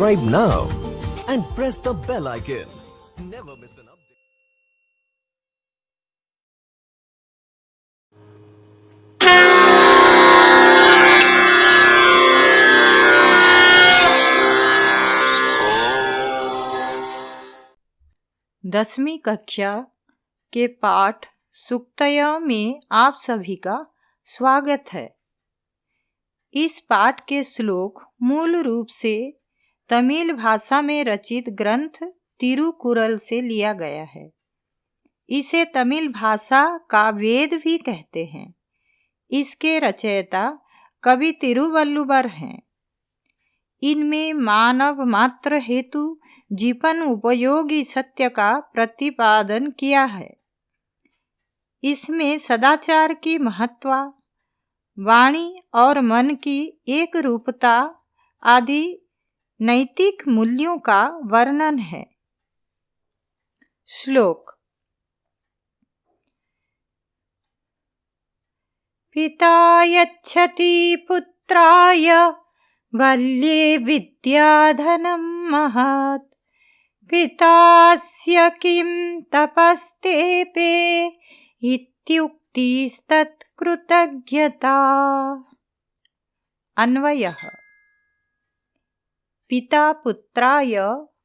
Subscribe now and press the bell icon. Never miss an update. दसवीं कक्षा के पाठ सुक्तय में आप सभी का स्वागत है। इस पाठ के श्लोक मूल रूप से तमिल भाषा में रचित ग्रंथ तिरुकुरल से लिया गया है। इसे तमिल भाषा का वेद भी कहते हैं। इसके रचयिता कवि तिरुवल्लुवर हैं। इनमें मानव मात्र हेतु जीवन उपयोगी सत्य का प्रतिपादन किया है। इसमें सदाचार की महत्व, वाणी और मन की एक रूपता आदि नैतिक मूल्यों का वर्णन है। श्लोक। पिता यच्छति पुत्राय बाल्ये विद्याधनं महत् पितास्य किं तपस्तेपे इत्युक्तिस्तत्कृतज्ञता। अन्वयः। पिता पुत्राय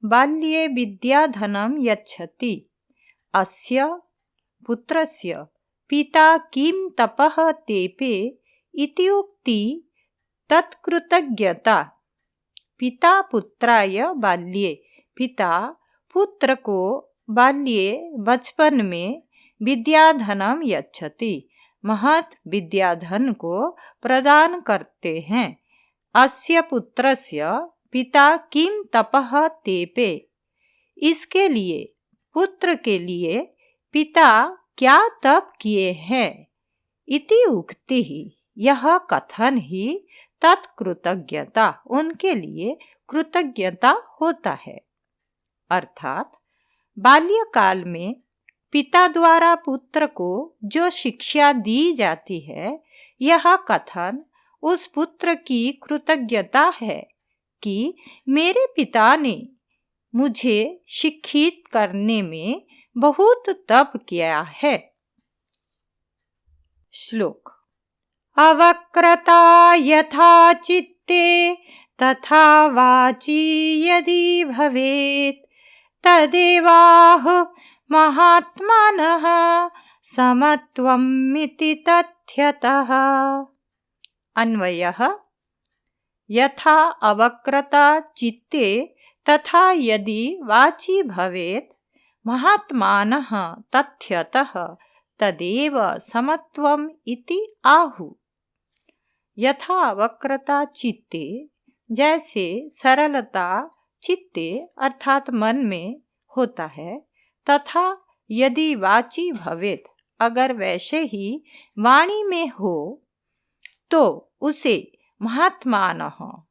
बाल्ये विद्याधनं यच्छति। अस्य पुत्रस्य पिता किं तपः तेपे इति उक्ति तत्कृतज्ञता। पिता पुत्राय बाल्ये, पिता पुत्र को बाल्ये बचपन में विद्याधनम यच्छति, महत् विद्याधन को प्रदान करते हैं। अस्य पुत्रस्य पिता किम तपः तेपे, इसके लिए पुत्र के लिए पिता क्या तप किए हैं। इति उक्ति ही, यह कथन ही तत्कृतज्ञता, उनके लिए कृतज्ञता होता है। अर्थात बाल्यकाल में पिता द्वारा पुत्र को जो शिक्षा दी जाती है, यह कथन उस पुत्र की कृतज्ञता है कि मेरे पिता ने मुझे शिक्षित करने में बहुत तप किया है। श्लोक। अवक्रता यथा चित्ते तथा वाची यदि भवेत् तदेवाह महात्मानः समत्वमिति तथ्यतः। अन्वयः। यथा अवक्रता चित्ते तथा यदि वाची भवेत् महात्मानः तथ्यतः तदेव समत्वम् इति आहु। यथा वक्रता चित्ते, जैसे सरलता चित्ते अर्थात मन में होता है, तथा यदि वाची भवेत, अगर वैसे ही वाणी में हो, तो उसे महात्मानः,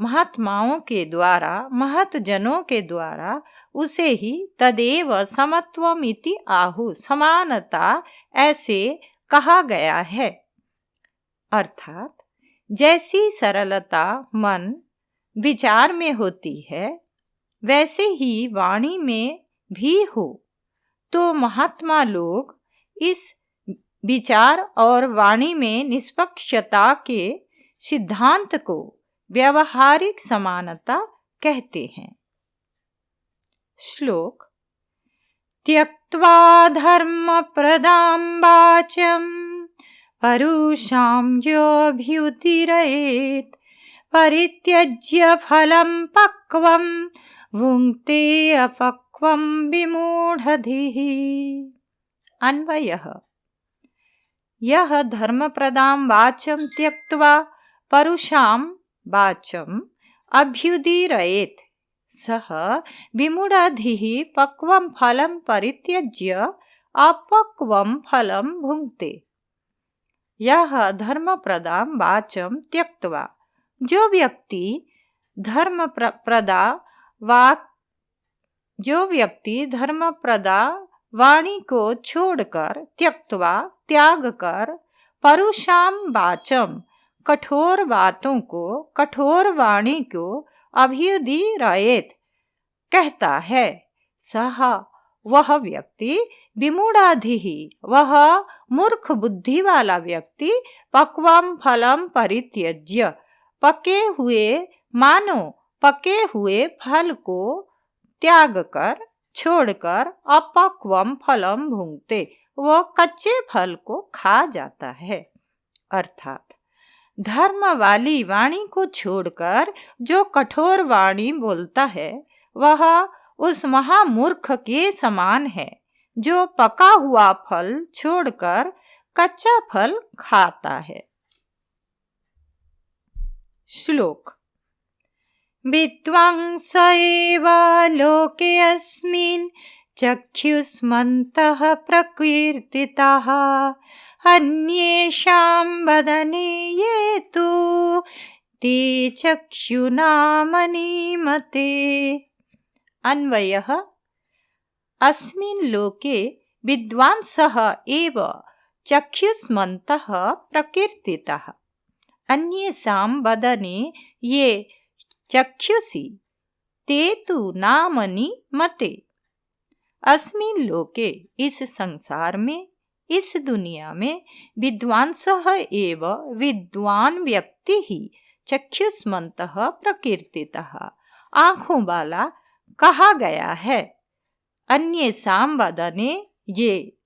महात्माओं के द्वारा, महत जनों के द्वारा उसे ही तदेव समत्वम इति आहु, समानता ऐसे कहा गया है। अर्थात जैसी सरलता मन विचार में होती है, वैसे ही वाणी में भी हो, तो महात्मा लोग इस विचार और वाणी में निष्पक्षता के सिद्धांत को व्यावहारिक समानता कहते हैं। श्लोक। त्यक्त्वा धर्म प्रदां वाचं परुषां योऽभ्युदीरयेत् परित्यज्य फलं पक्वं भुङ्क्ते अपक्वं विमूढधिः। अन्वयः। यह धर्मप्रदां वाचं त्यक्त्वा परुषां वाचं अभ्युदीरयेत् सः विमूढधिः पक्वं फलं परित्यज्य अपक्वं फलं भुङ्क्ते। यह धर्मप्रदां वाचं त्यक्त्वा, जो व्यक्ति धर्मप्रदा वाणी को छोड़कर, त्यक्त्वा त्याग कर, परुषां वाचं कठोर बातों को, कठोर वाणी को अभ्युदीरयेत् कहता है, सह वह व्यक्ति विमूढ़ाधिः, वह मूर्ख बुद्धि वाला व्यक्ति पक्वम फलम परित्यज्य, पके हुए मानो पके हुए फल को त्याग कर छोड़कर अपक्वम फलम भुंगते, वो कच्चे फल को खा जाता है। अर्थात धर्म वाली वाणी को छोड़कर जो कठोर वाणी बोलता है वह उस महामूर्ख के समान है जो पका हुआ फल छोड़कर कच्चा फल खाता है। श्लोक। विद्वांस एव लोके अस्मिन् चक्षुष्मन्तः प्रकीर्तिताः, अन्येषां वदने ये तु ते चक्षुषा मनीमते। अन्वयः। अस्मिन् लोके विद्वांसः एव चक्षुष्मन्तः प्रकीर्तिताः, अन्येषां वदने ये चक्षुषी ते तु नामनि मते। अस्मिन् लोके, इस संसार में, इस दुनिया में, विद्वांसः एव विद्वान व्यक्ति ही चक्षुष्मन्तः प्रकीर्तितः, आँखों वाला कहा गया है। अन्येषां वदने, ये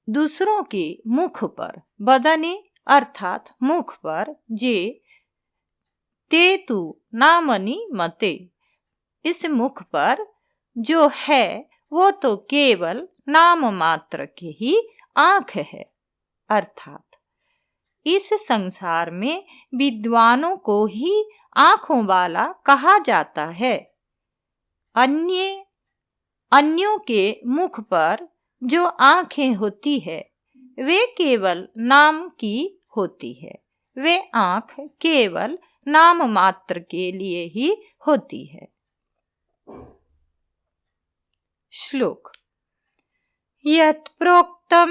दूसरों के मुख पर, वदने अर्थात मुख पर, जे ते तु नामनि मते, इस मुख पर जो है वो तो केवल नाम मात्र के ही आँख है। अर्थात इस संसार में विद्वानों को ही आँखों वाला कहा जाता है। अन्यों के मुख पर जो आँखें होती है वे केवल नाम की होती है, वे आँख केवल नाम मात्र के लिए ही होती है। श्लोक। यत् प्रोक्तं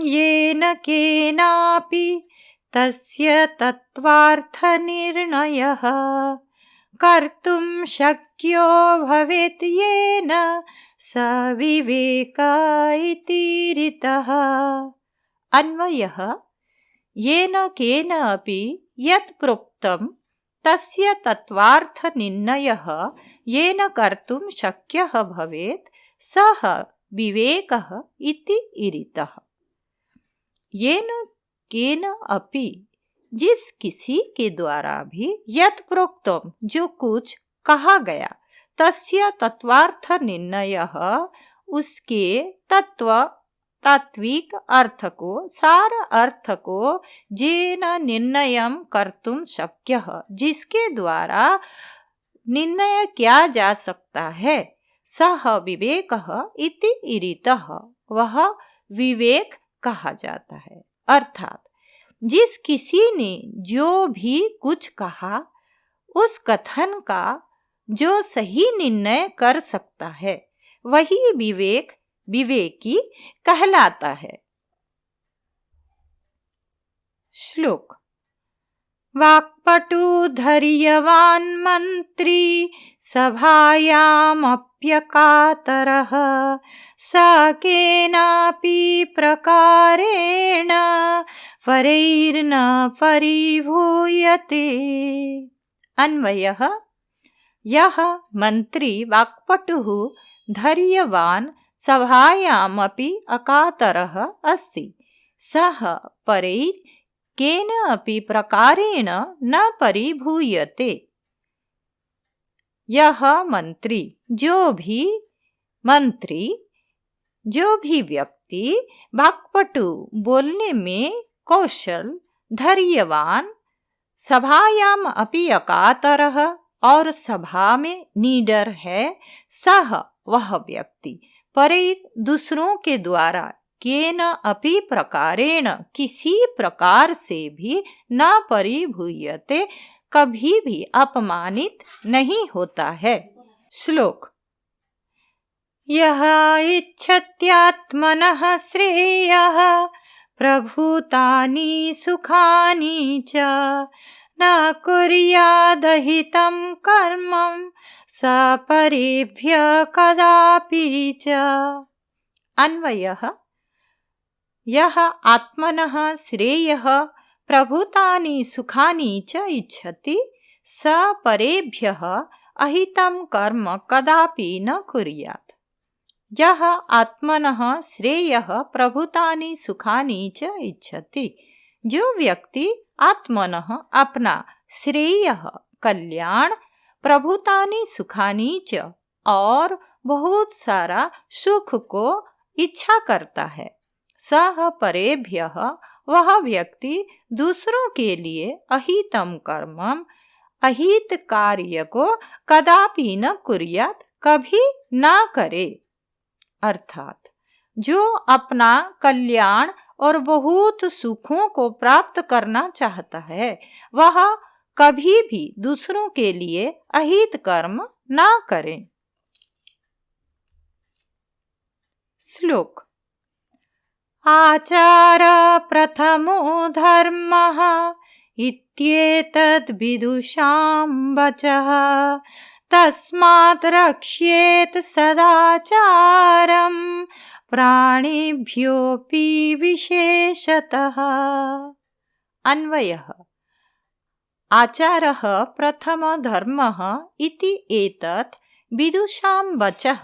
येन केनापि तस्य तत्त्वार्थ निर्णयः कर्तुं शक्यो भवेत् येन स विवेक इति ऋतः। अन्वयः। येन केनापि यत् प्रोक्तं तस्य तत्त्वार्थ निर्णयः येन कर्तुं शक्यः भवेत् सः विवेकः इति ऋतः। येन केन अपि, जिस किसी के द्वारा भी, यत् प्रोक्तम, जो कुछ कहा गया, तस्य तत्वार्थ निर्णयः, उसके तात्विक अर्थ को, सार अर्थ को, जेन निर्णयं कर्तुं शक्यः, जिसके द्वारा निर्णय किया जा सकता है, सः विवेकः इति ऋतः, वह विवेक कहा जाता है। अर्थात जिस किसी ने जो भी कुछ कहा, उस कथन का जो सही निर्णय कर सकता है वही विवेकी कहलाता है। श्लोक। वाक्पटु धैर्यवान् मंत्री सभायामप्यकातरः स केनापि प्रकारेण परैर्न परिभूयते। अन्वयः। यह मंत्री वाक्पटुः धैर्यवान् सभायामपि अकातरः अस्ति, सः परैर् केन अपि प्रकारेण न परिभूयते। यह मंत्री, जो भी व्यक्ति वाक्पटु, बोलने में कौशल, धैर्यवान, सभायाम अपि अकातरः, और सभा में निडर है, सह वह व्यक्ति, परैर् दूसरों के द्वारा, केन अपि प्रकारेण किसी प्रकार से भी न परिभूयते, कभी भी अपमानित नहीं होता है। श्लोक। यः इच्छत्यात्मनः श्रेयः प्रभूतानि सुखानि च न कुर्यादहितं कर्म सपरेभ्यः कदापि च। अन्वयः: यः आत्मनः श्रेयः प्रभूतानि सुखानि च इच्छति स परेभ्यः अहितं कर्म कदापि न कुर्यात्। यः आत्मनः श्रेयः प्रभूतानि सुखानि च इच्छति, जो व्यक्ति आत्मनः अपना श्रेय, कल्याण, प्रभूतानि सुखानि च और बहुत सारा सुख को इच्छा करता है, सह परेभ्यः वह व्यक्ति दूसरों के लिए अहितम कर्म, अहित कार्य को कदापि न कुर्यात, कभी ना करे। अर्थात जो अपना कल्याण और बहुत सुखों को प्राप्त करना चाहता है, वह कभी भी दूसरों के लिए अहित कर्म ना करे। श्लोक: आचार प्रथमो धर्मः इत्येतद् विदुषां वचः, तस्मात् रक्ष्येत् सदाचारं प्राणिभ्योऽपि विशेषतः। अन्वयः: आचारः प्रथमः धर्मः इति एतत् विदुषां वचः,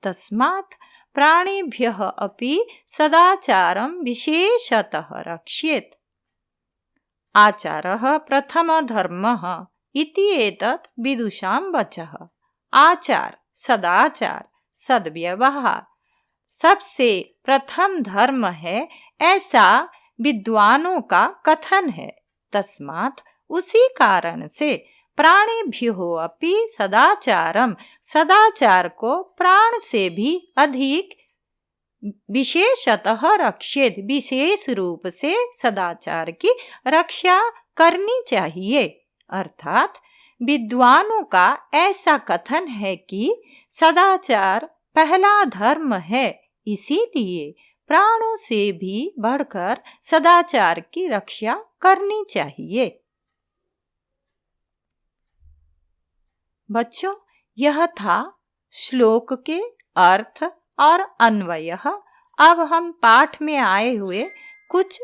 तस्मात् प्राणिभ्यः अपि सदाचारं विशेषतः रक्ष्येत्। आचारः प्रथमः धर्मः इति एतत् विदुषां वचः। आचार, सदाचार, सद्व्यवहार सबसे प्रथम धर्म है, ऐसा विद्वानों का कथन है। तस्मात् उसी कारण से प्राणिभ्यो अपि सदाचारम, सदाचार को प्राण से भी अधिक विशेषतः रक्षेत, विशेष रूप से सदाचार की रक्षा करनी चाहिए। अर्थात विद्वानों का ऐसा कथन है कि सदाचार पहला धर्म है, इसीलिए प्राणों से भी बढ़कर सदाचार की रक्षा करनी चाहिए। बच्चों, यह था श्लोक के अर्थ और अन्वय। अब हम पाठ में आए हुए कुछ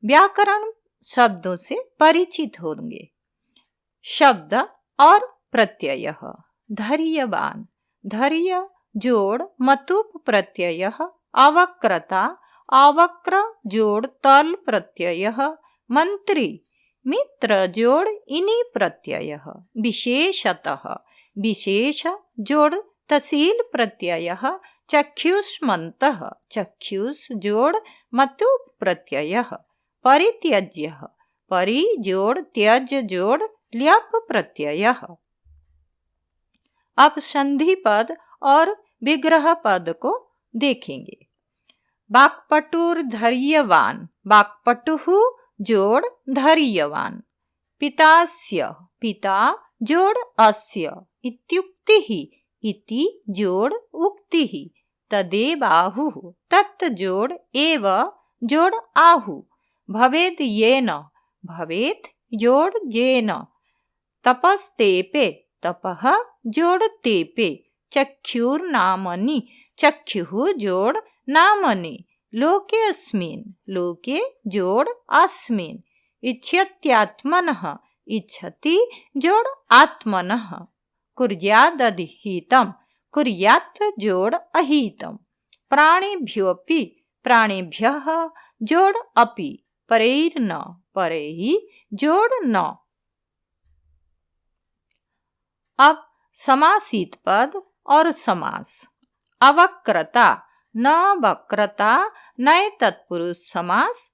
व्याकरण शब्दों से परिचित होंगे। शब्द और प्रत्यय: धैर्यवान, धैर्य जोड़ मतुप प्रत्यय, अवक्रता, अवक्र जोड़ तल प्रत्यय, मंत्री, मित्र जोड़ इनि प्रत्यय, विशेषतः, विशेष जोड़ तसील प्रत्यय, चक्षुष्मन्तः, चक्षुष जोड़ मतुप प्रत्यय, परित्यज्य, परि जोड़ त्यज जोड़ ल्यप प्रत्यय। अब संधि पद और विग्रह पद को देखेंगे। वाक्पटुर धैर्यवान, वाक्पटुः जोड़ धैर्यवान, पितास्य, पिता जोड़ अस्य, इत्युक्तिः, इति जोड़ उक्तिः, तदेवाहुः, तत् जोड़ एव जोड़ आहु, भवेद् येन, भवेत् जोड़ येन, तपस्तेपे, तपः जोड़ तेपे, चक्षुर्नामनि, चक्षुः जोड़ नामनि, लोकेऽस्मिन्, लोके जोड़ अस्मिन्, इच्छत्यात्मनः, इच्छति जोड़ आत्मनः, कुर्यादहितं, कुर्यात् जोड़ अहितं, प्राणिभ्योऽपि, प्राणिभ्यः जोड़ अपि, परैर्न, परैः जोड़ न। अब समासित पद और समास। अवक्रता, न वक्रता, नए तत्पुरुष समास।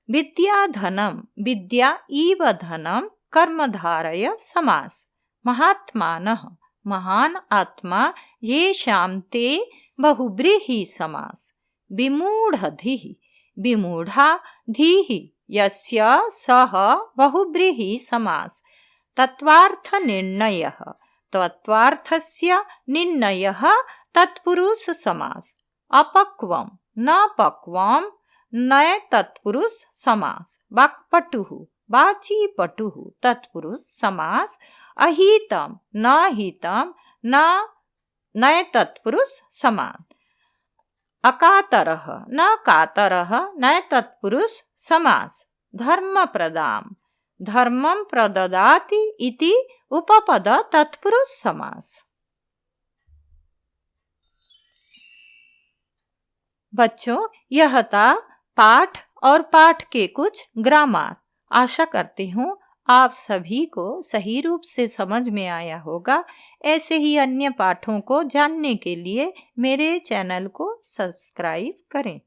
विद्याधनम, विद्या इव धनम, कर्मधारय समास। महात्मानः, महान आत्मा, येषां ते बहुब्रीहि समास। विमूढ़धिः, विमूढ़ा धीः, यस्य सः बहुब्रीहि समास। तत्वार्थ निर्णयः, तत्वार्थस्य निर्णयः तत्पुरुष समास। अपक्वम, न पक्वम, नए तत्पुरुष समास। वाक्पटुः, वाची पटुः तत्पुरुष समास, अहितम न हितम न नय तत्पुरुष समान, अकातरः न कातरः नय तत्पुरुष समास, धर्मप्रदाम धर्मं प्रददाति इति उपपद तत्पुरुष समास। बच्चों, यह था पाठ और पाठ के कुछ ग्रामर। आशा करती हूँ आप सभी को सही रूप से समझ में आया होगा। ऐसे ही अन्य पाठों को जानने के लिए मेरे चैनल को सब्सक्राइब करें।